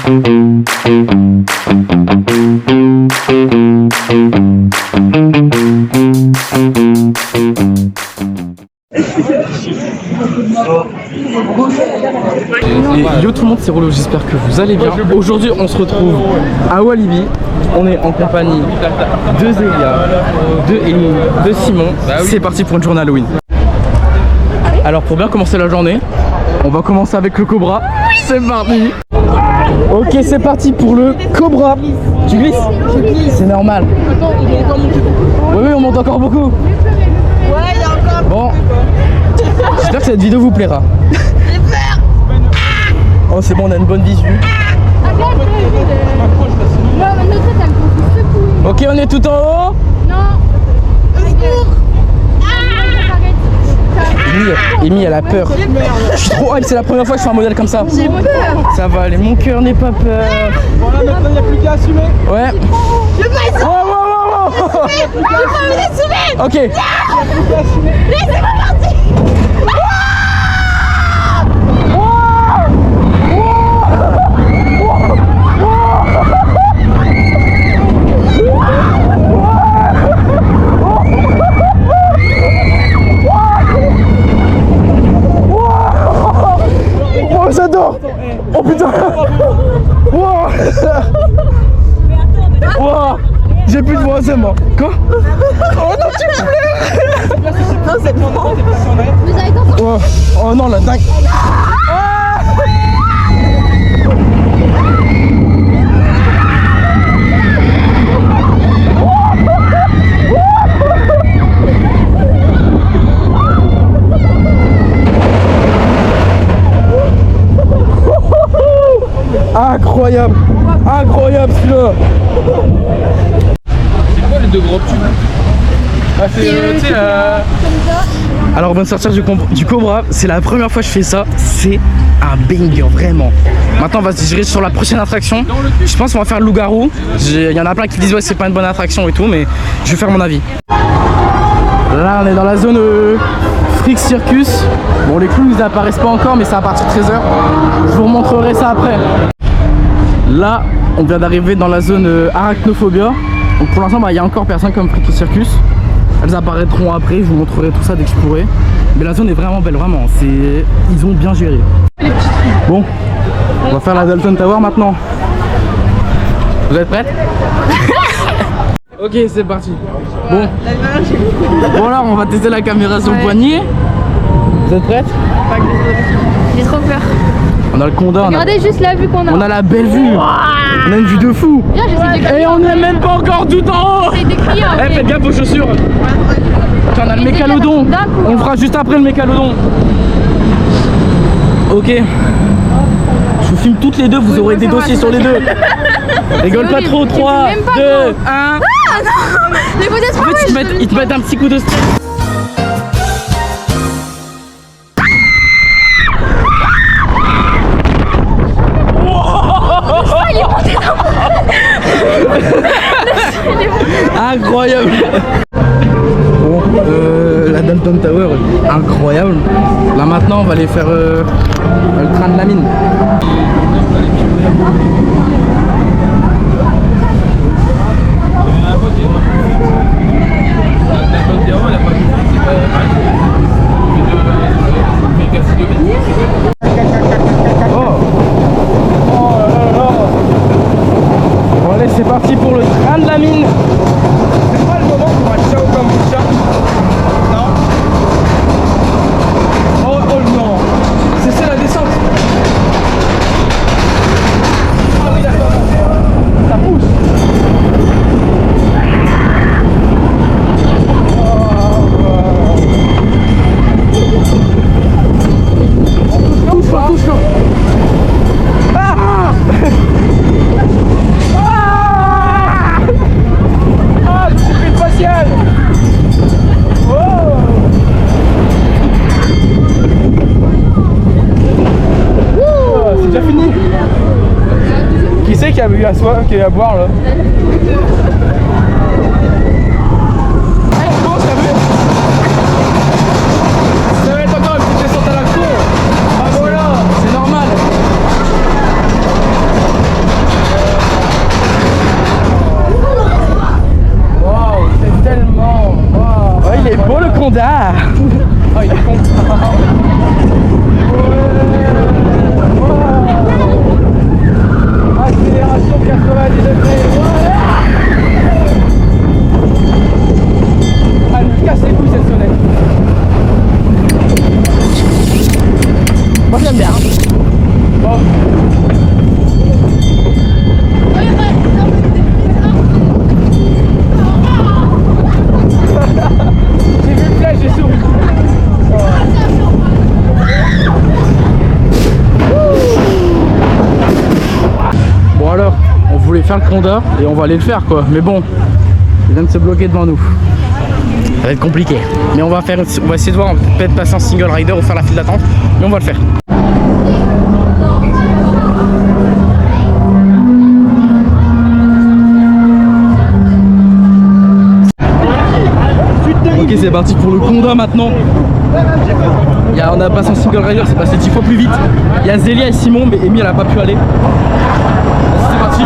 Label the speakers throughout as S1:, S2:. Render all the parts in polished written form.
S1: Et yo tout le monde, c'est Rollo, j'espère que vous allez bien. Aujourd'hui on se retrouve à Walibi. On est en compagnie de Zélia, de Amy, de Simon. C'est parti pour une journée Halloween. Alors pour bien commencer la journée, on va commencer avec le Cobra. C'est parti. Ok, c'est parti pour le Cobra. Tu glisses? Je glisse. C'est normal. Oui, on monte encore beaucoup.
S2: Ouais, il y a encore.
S1: Bon, j'espère que cette vidéo vous plaira.
S2: J'ai peur.
S1: Oh, c'est bon, on a une bonne visu. Ok, on est tout en haut. Amy, elle a peur. Je suis trop hype, c'est la première fois que je fais un modèle comme ça.
S2: J'ai peur.
S1: Ça va aller, mon cœur n'est pas peur.
S3: Voilà, maintenant il n'y a plus qu'à assumer.
S1: Ouais.
S2: Je veux pas essayer. Je veux pas assumer.
S1: Ok.
S2: Laissez-moi partir.
S1: Oh, j'adore. Oh putain. Wow. Wow. J'ai plus de voix, c'est moi. Quoi? Oh non, tu pleures.
S2: Non, c'est bon.
S1: Oh, oh non, la dingue. Incroyable. Incroyable celui-là.
S3: C'est quoi les deux gros tubes? Ah, c'est tu sais
S1: Alors on vient de sortir du Cobra, c'est la première fois que je fais ça, c'est un banger vraiment. Maintenant on va se diriger sur la prochaine attraction. Je pense qu'on va faire le loup-garou. Il y en a plein qui disent ouais c'est pas une bonne attraction et tout, mais je vais faire mon avis. Là on est dans la zone Freak Circus. Bon les clowns ils apparaissent pas encore mais c'est à partir de 13h. Je vous remontrerai ça après. Là on vient d'arriver dans la zone Arachnophobia. Donc pour l'instant il y a encore personne comme Freak Circus. Elles apparaîtront après, je vous montrerai tout ça dès que je pourrai. Mais la zone est vraiment belle, vraiment. Ils ont bien géré. Bon, on va faire la Dalton Tower maintenant. Vous êtes prêtes? Ok, c'est parti. Bon. Bon là, on va tester la caméra sur le poignet. Vous êtes prêtes?
S4: J'ai trop peur.
S1: On a le Conda.
S4: Regardez juste la vue qu'on a.
S1: On a la belle vue. On a une vue de fou.
S4: Viens, j'essaie de crier.
S1: Et on n'est même pas encore tout en haut.
S4: J'essaie de crier.
S1: Eh, faites gaffe aux chaussures. Tiens, on a le mécalodon. On le fera juste après le mécalodon. Ok. Je vous filme toutes les deux, vous aurez des dossiers sur les deux. Rigole pas trop. 3, 2, 1.
S4: Ah non. Mais vous êtes
S1: En fait, ils te mettent un petit coup de stress. Incroyable. Bon, la Dalton Tower, incroyable. Là maintenant, on va aller faire le train de la mine. Bon allez, c'est parti pour le train de la mine.
S3: C'est pas le moment pour un ciao comme ça. Non. Oh, oh non. C'est la descente. Ah oui d'accord. Ça pousse. Touche-le. Ah ah, le circuit facial. Oh. C'est déjà fini. Qui c'est qui a bu à soi, qui a à boire là? Comment ça fait? Ça va être encore une petite descente à la con. Ah voilà, c'est normal.
S1: voulait faire le Conda et on va aller le faire quoi. Mais bon, il vient de se bloquer devant nous. Ça va être compliqué. Mais on va essayer de voir, on va peut-être passer en single rider ou faire la file d'attente. Mais on va le faire. Ok, c'est parti pour le Conda maintenant. On a passé en single rider, c'est passé 10 fois plus vite. Il y a Zélia et Simon, mais Amy elle a pas pu aller. C'est parti.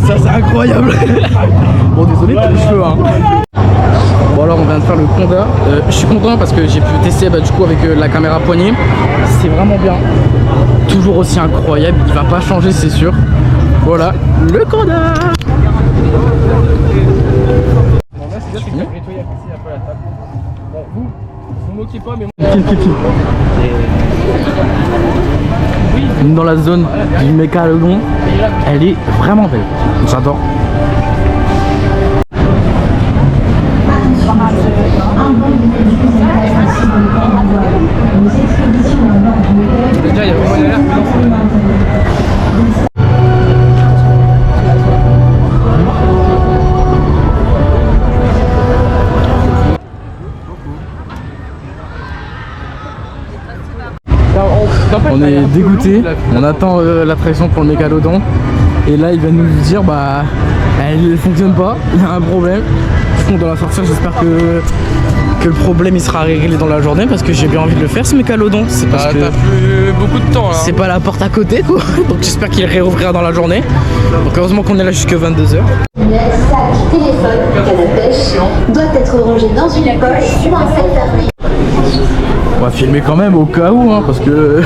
S1: Ça c'est incroyable. Bon désolé pour les cheveux hein. Bon alors on vient de faire le Conda. Je suis content parce que j'ai pu tester du coup avec la caméra poignée. C'est vraiment bien. Toujours aussi incroyable. Il va pas changer c'est sûr. Voilà le Conda. Vous moquez pas mais dans la zone du Mégalodon, elle est vraiment belle. J'adore. Déjà, il y a vraiment l'air. On est dégoûté, on attend l'attraction pour le Mégalodon et là il va nous dire bah elle fonctionne pas, il y a un problème. Du coup on doit la sortir, j'espère que le problème il sera réglé dans la journée parce que j'ai bien envie de le faire ce Mégalodon. C'est parce que
S3: t'as plus beaucoup de temps là.
S1: C'est pas la porte à côté quoi, donc j'espère qu'il réouvrira dans la journée. Donc heureusement qu'on est là jusqu'à 22h.
S5: Le sac téléphone canne à pêche doit être rangé dans une poche ou un sac fermé.
S1: On va filmer quand même au cas où hein, parce que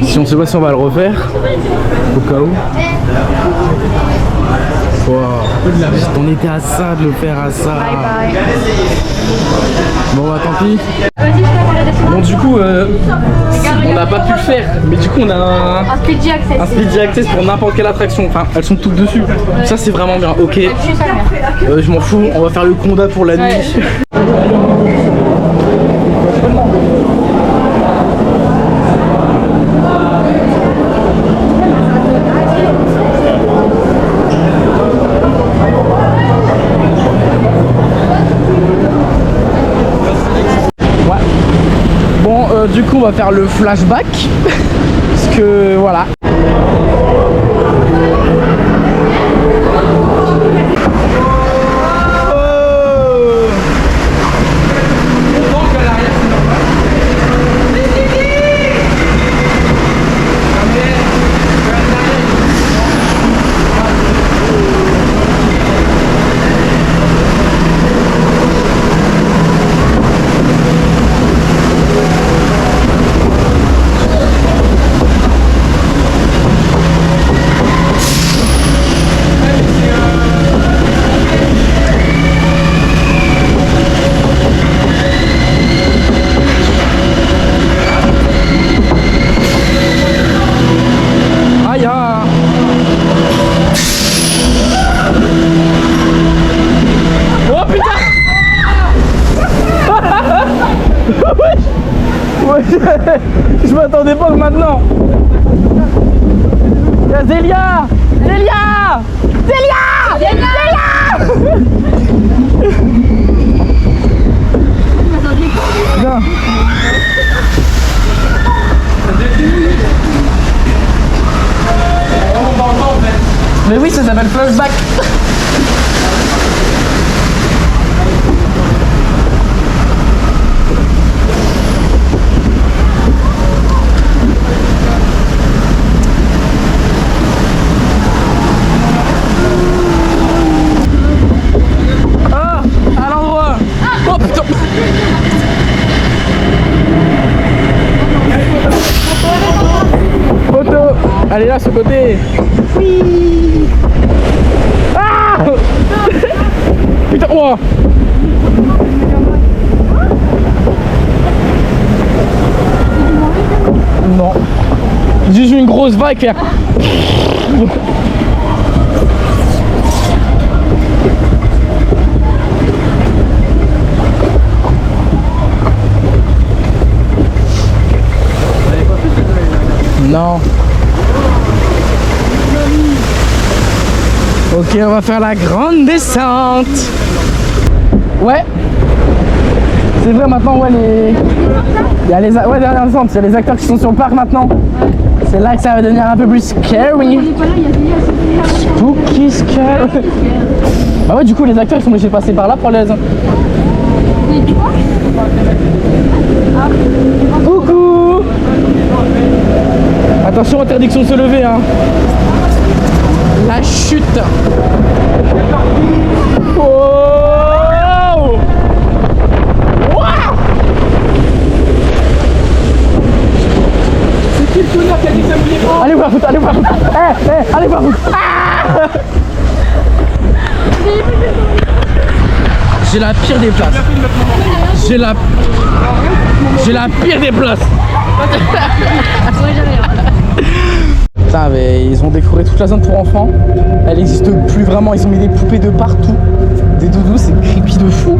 S1: si on sait pas si on va le refaire au cas où. Wow. On était à ça de le faire à ça. Bon bah tant pis. Bon du coup on n'a pas pu le faire, mais du coup on a un Speedy Access pour n'importe quelle attraction. Enfin elles sont toutes dessus. Ça c'est vraiment bien. Ok. Je m'en fous. On va faire le Conda pour la nuit. Du coup on va faire le flashback parce que voilà. Je m'attendais pas que maintenant. Il y a Zélia. Zélia. Zélia. Zélia. Viens. Mais oui, ça s'appelle flashback. Ah, à l'endroit. Oh putain. Photo. Allez là, ce côté. Oui. Ah. Putain, oh. Non. Juste une grosse vague faire. Non. Ok, on va faire la grande descente. Ouais. C'est vrai maintenant, ouais, il y a les acteurs qui sont sur le parc maintenant. C'est là que ça va devenir un peu plus scary. Spooky scary. Bah ouais, du coup les acteurs ils sont obligés de passer par là pour les... Coucou. Attention, interdiction de se lever, hein. La chute. Oh. Wow. C'est qui le connard qui a dit ça me pas? Allez voir foot, allez voir foot. Allez voir foot. Ah. J'ai la pire des places. J'ai la pire des places. Putain, mais ils ont décoré toute la zone pour enfants. Elle n'existe plus vraiment. Ils ont mis des poupées de partout. Des doudous, c'est creepy de fou.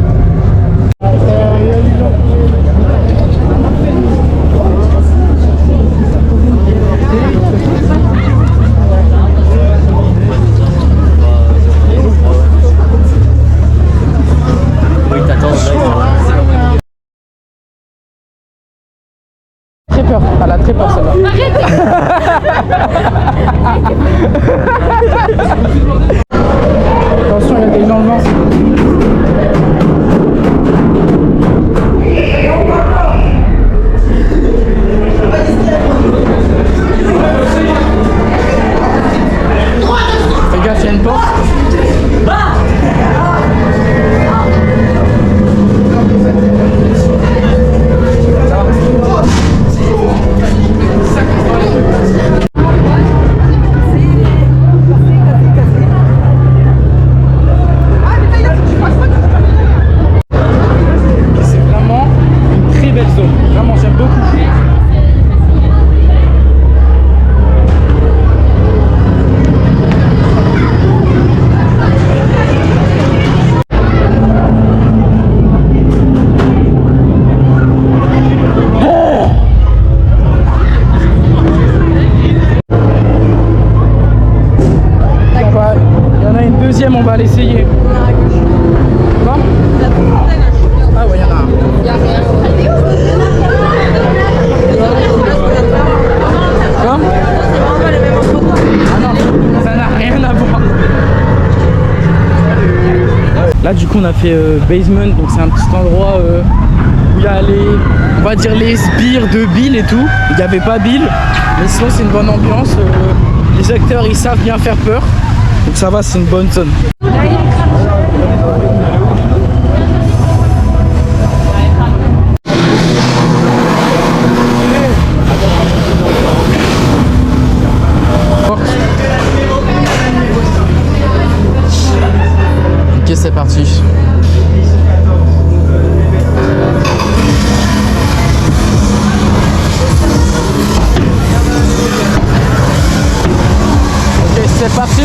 S1: Très peur, elle a très peur celle-là. Attention, il y a des gens devant. Fais gaffe, il y a une porte. On va l'essayer. Quoi? Ah ouais, il y en a un. Quoi? Ah non, ça n'a rien à voir. Là du coup on a fait basement, donc c'est un petit endroit où il y a les, on va dire les sbires de Bill et tout. Il n'y avait pas Bill, mais sinon c'est une bonne ambiance. Les acteurs ils savent bien faire peur. Donc ça va, c'est une bonne zone. Ok, c'est parti. Ok, c'est parti.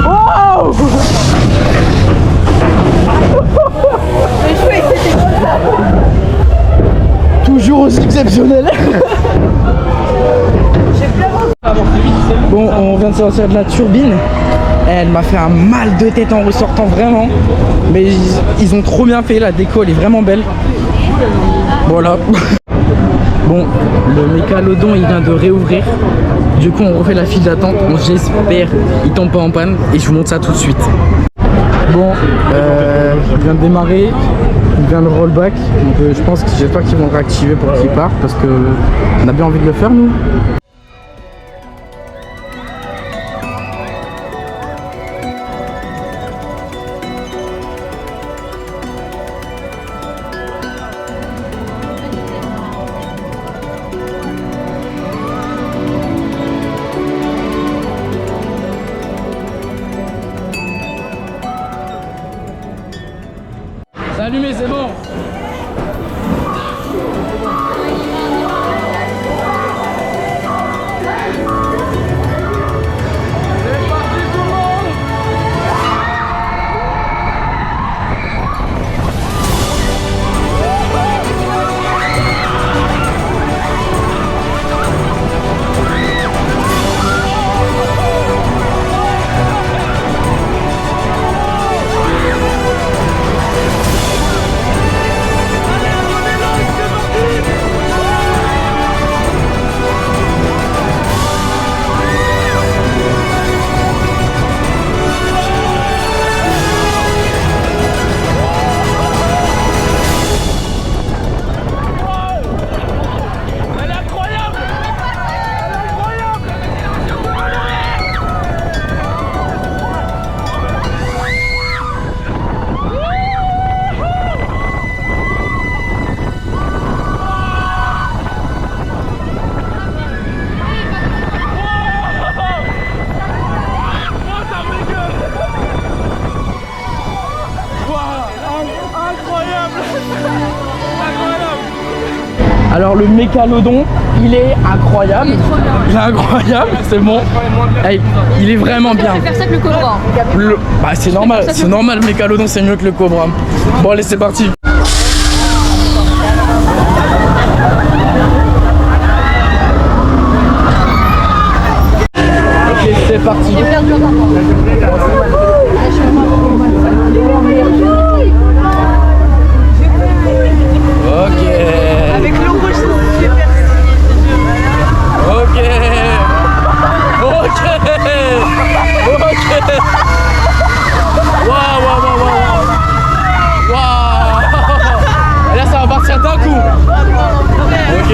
S1: Wow! Ambiance exceptionnelle. Bon, on vient de sortir de la turbine. Elle m'a fait un mal de tête en ressortant vraiment. Mais ils ont trop bien fait, la déco elle est vraiment belle. Voilà. Bon, le mécalodon il vient de réouvrir. Du coup on refait la file d'attente. Bon, j'espère il tombe pas en panne et je vous montre ça tout de suite. Bon, il vient de démarrer. Il vient de rollback. Donc j'espère qu'ils vont le réactiver pour qu'il parte parce que on a bien envie de le faire nous. C'est allumé, c'est bon. Alors le mécalodon, il est incroyable. Il est incroyable, c'est bon. Hey, il est vraiment bien.
S4: Je vais faire ça que le cobra.
S1: Bah c'est normal, le mécalodon c'est mieux que le cobra. Bon allez c'est parti. Ok c'est parti.
S4: J'ai perdu encore.
S1: Ok.
S2: Avec le rouge, c'est super.
S1: Ok. Ok. Ok. Waouh. Et là ça va partir d'un coup. Ok.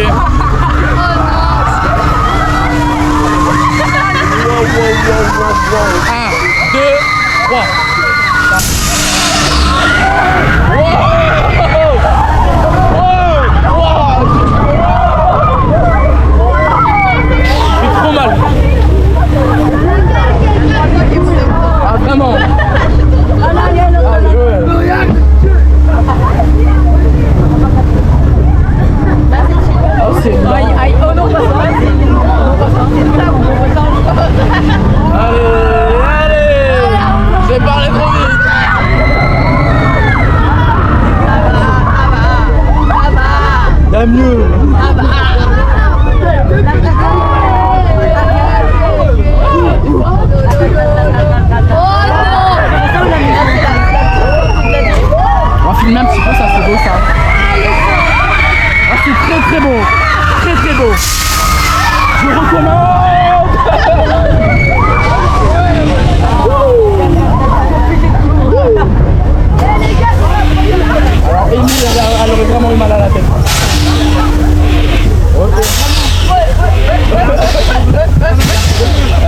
S1: Un, deux, trois. J'ai trop mal. Ah vraiment. Oh c'est
S2: Oh non, pas ça.
S1: Allez, j'ai parlé trop vite. Y'a mieux. On va filmer un petit peu, ça c'est beau ça. Ah, c'est très beau. Très beau. Je recommande. Alors Amy, elle aurait vraiment eu mal à la tête. Ok.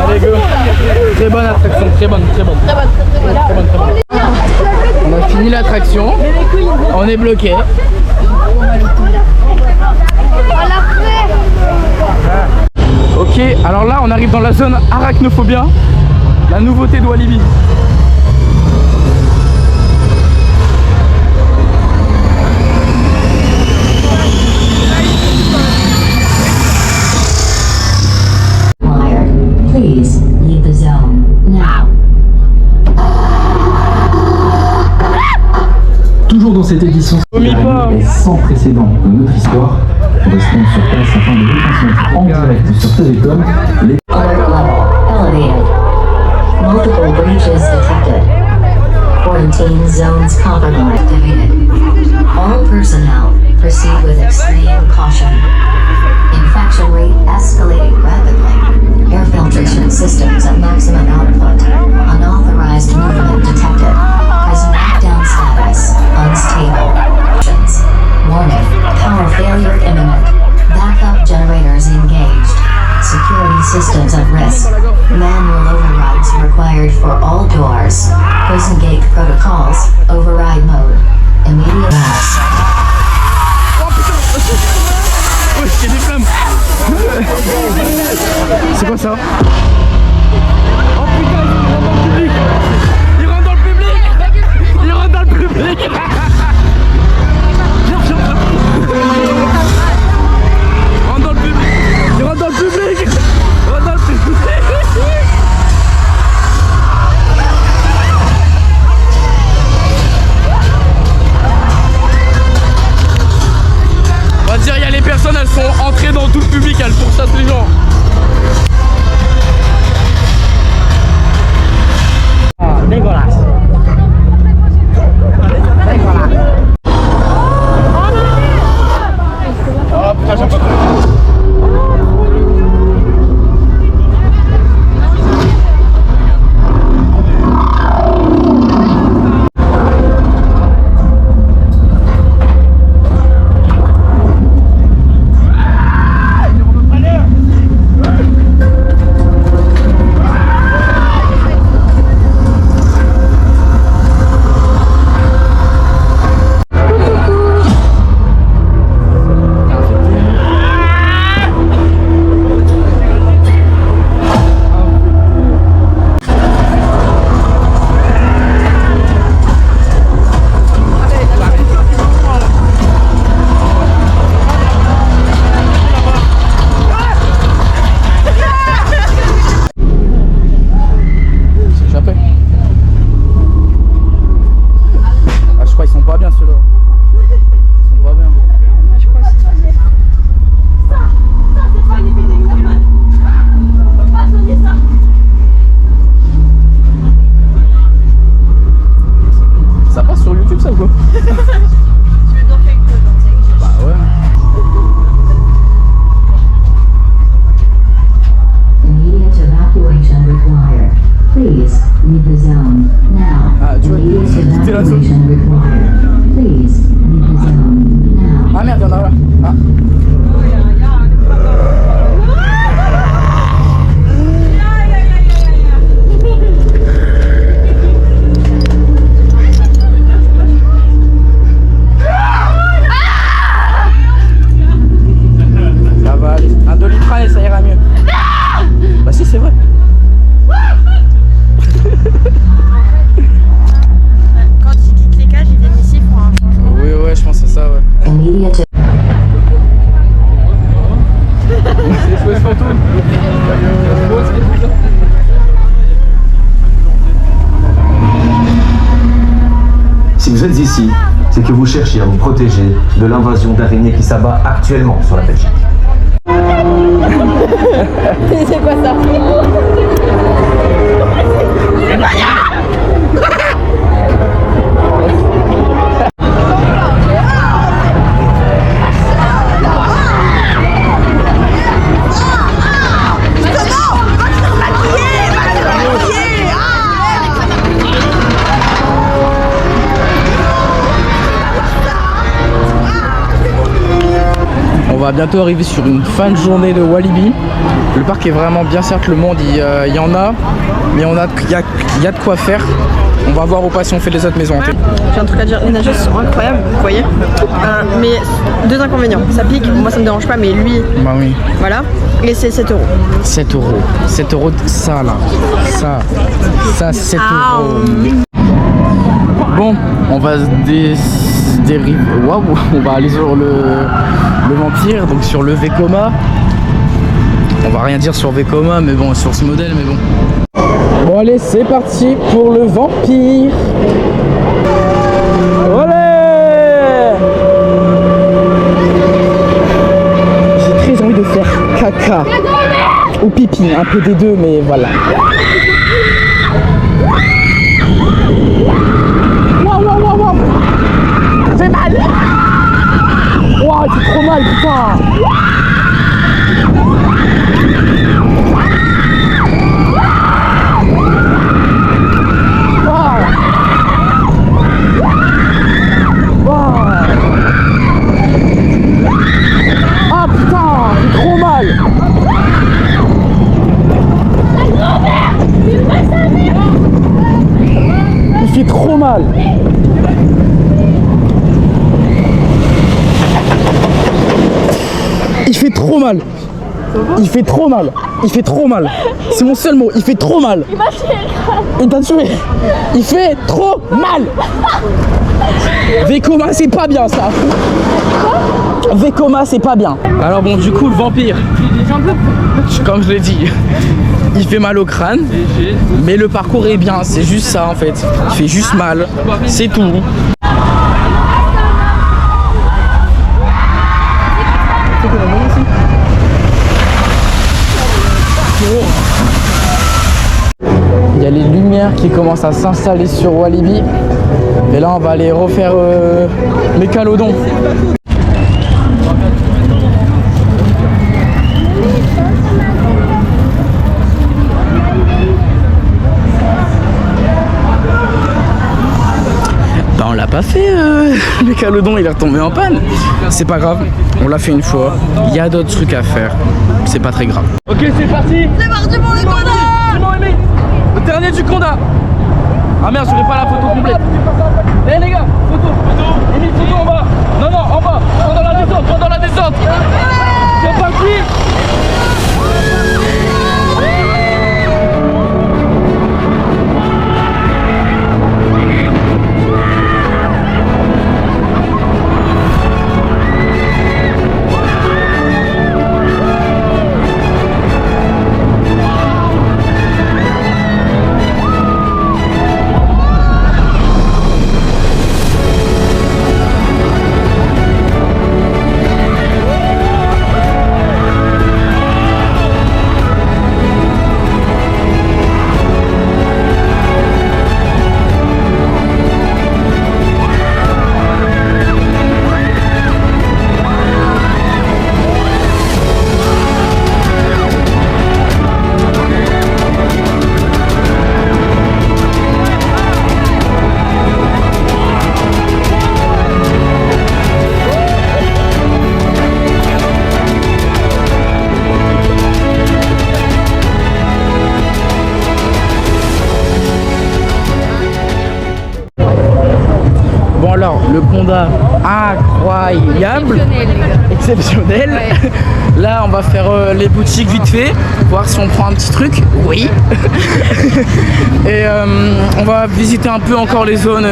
S1: Allez go. Très bonne attraction, très bonne. On a fini l'attraction. On est bloqué. Ok, alors là on arrive dans la zone arachnophobia, la nouveauté de Walibi.
S5: Please leave the zone now.
S1: Toujours
S6: dans cette édition est sans précédent de notre histoire. Restons sur place afin de retransmettre en direct sur Télécom les...
S5: Alert level elevated. Multiple breaches detected. Quarantine zones compromised. Activated. All personnel proceed with extreme caution. Infection rate escalating rapidly. Air filtration systems at maximum output. Unauthorized movement detected. Prison lockdown status unstable. Warning, power failure imminent. Backup generators engaged. Security systems at risk. Manual overrides required for all doors. Prison gate protocols. Override mode. Immediate pass.
S1: Ouais, il y a des flammes. C'est quoi ça? Oh putain, il rentre dans le public. Il rentre dans le public. Rentre dans le public. Il rentre dans le public. Rentre dans le public. On va dire, il y a les personnes, elles sont entrées dans tout le public, elles pourchassent les gens. Ah, dégueulasse. Oh putain, j'aime pas trop. Ah merde, il y en a là. Ah. Ça va aller. Un Doliprane et ça ira mieux. Bah si, c'est vrai.
S4: Quand ils quittent les cages, ils viennent ici pour un changement.
S1: Oui, ouais, je pense que c'est ça, ouais.
S3: C'est les fantômes.
S7: Si vous êtes ici, c'est que vous cherchez à vous protéger de l'invasion d'araignées qui s'abat actuellement sur la Belgique.
S4: C'est quoi ça?
S1: On va bientôt arriver sur une fin de journée de Walibi. Le parc est vraiment bien, certes le monde il y en a, mais il y a de quoi faire. On va voir au pas si on fait les autres maisons hantées.
S2: J'ai un truc à dire, les nageuses sont incroyables, vous voyez. Mais deux inconvénients, ça pique, moi ça me dérange pas, mais lui,
S1: Bah oui.
S2: voilà. Et c'est 7 euros.
S1: 7 euros. 7 euros, ça là. Ça 7 euros. Bon, on va se dériver. Waouh, on va aller sur le vampire, donc sur le Vekoma. On va rien dire sur Vekoma, mais bon, sur ce modèle, mais bon. Bon allez, c'est parti pour le vampire. Olé! côté d'eux, mais voilà. Waouh, waouh, waouh, waouh. Ça fait mal. Waouh, c'est trop mal, putain. Il fait trop mal. Il fait trop mal. Il fait trop mal. Il fait trop mal. C'est mon seul mot. Il fait trop mal.
S2: Il m'a tué.
S1: Il t'a tué. Il fait trop mal. Vekoma, c'est pas bien ça. Vekoma, c'est pas bien. Alors bon, du coup, le vampire, comme je l'ai dit, il fait mal au crâne, mais le parcours est bien. C'est juste ça en fait. Il fait juste mal. C'est tout. Il y a les lumières qui commencent à s'installer sur Walibi. Et là on va aller refaire Mégalodon. Bah on l'a pas fait Mégalodon, il est retombé en panne. C'est pas grave, on l'a fait une fois. Il y a d'autres trucs à faire. C'est pas très grave. Ok, c'est parti.
S2: C'est parti pour le Conda.
S1: Le dernier du Conda. Ah merde, j'aurais pas la photo complète. Eh les gars, photo. Limite photo en bas. Non, non, en bas. Pendant la descente, pendant la descente. C'est parti. Bon alors, le Conda incroyable, exceptionnel. Ouais. Là, on va faire les boutiques vite fait, voir si on prend un petit truc. Oui. Et on va visiter un peu encore les zones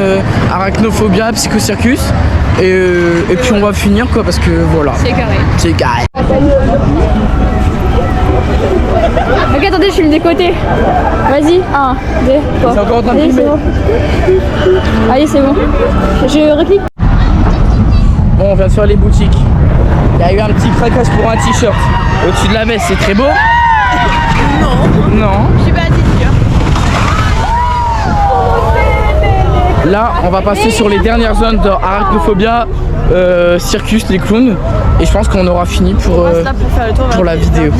S1: arachnophobia, psychocircus. Et puis on va finir quoi, parce que voilà. C'est carré. C'est carré.
S2: Ok, attendez, je filme des côtés. Vas-y, 1, 2, 3.
S1: C'est encore en train de filmer.
S2: Allez, c'est bon. Je reclique.
S1: Bon, on vient de faire les boutiques. Il y a eu un petit craquage pour un t-shirt au-dessus de la veste, c'est très beau. Non. Non.
S2: Je suis pas à t-shirt.
S1: Là, on va passer sur les dernières zones d'arachnophobia, circus, les clowns. Et je pense qu'on aura fini pour
S2: faire le tour
S1: pour la vidéo.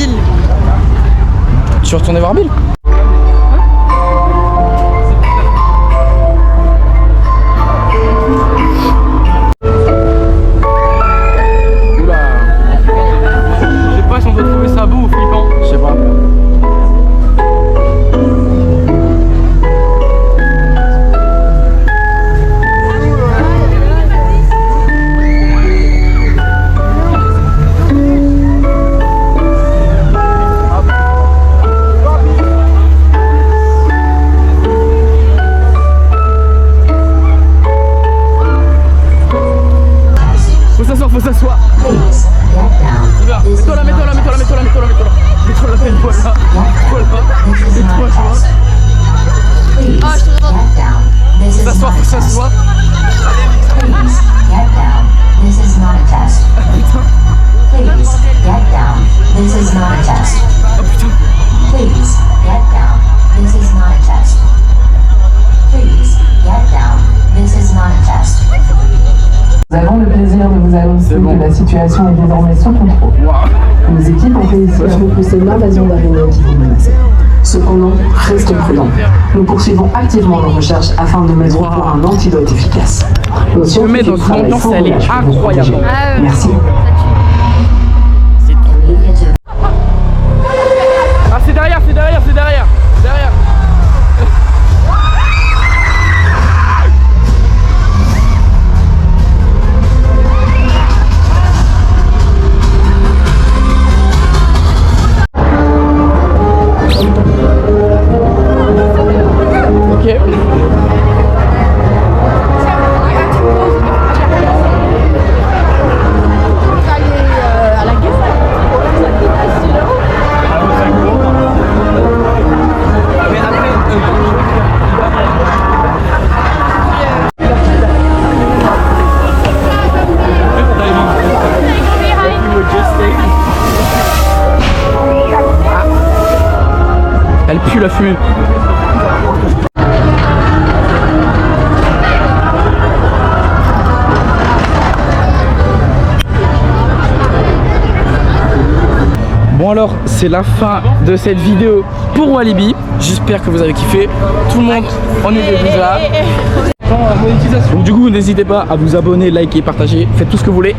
S1: Tu veux retourner voir Bill? Oula. Je sais pas si on doit trouver ça beau ou flippant. Je sais pas. Faut s'asseoir. Mets-toi là, mets-toi là, mets-toi là, mets-toi là, mets-toi là, mets-toi là. Mets-toi là, mets-toi là. Mets-toi là.
S2: Ah, je te regarde.
S1: Faut s'asseoir, faut s'asseoir.
S5: Please get down. This is not a test. Please get down. This is not a test.
S1: Oh putain.
S5: Please
S8: Nous avons le plaisir de vous annoncer que la situation est désormais sous contrôle. Nos équipes ont réussi à repousser l'invasion d'araignées qui vous menaçait. Cependant, restons prudents. Nous poursuivons activement nos recherches afin de mettre au point un antidote efficace. Nos
S1: mets dans une ambiance, elle est incroyable.
S8: Merci.
S1: Ah, c'est derrière, c'est derrière, c'est derrière. Derrière. Ok. Elle pue la fumée. Bon alors, c'est la fin de cette vidéo pour Walibi. J'espère que vous avez kiffé. Tout le monde en est déjà. Donc du coup, n'hésitez pas à vous abonner, liker, partager. Faites tout ce que vous voulez.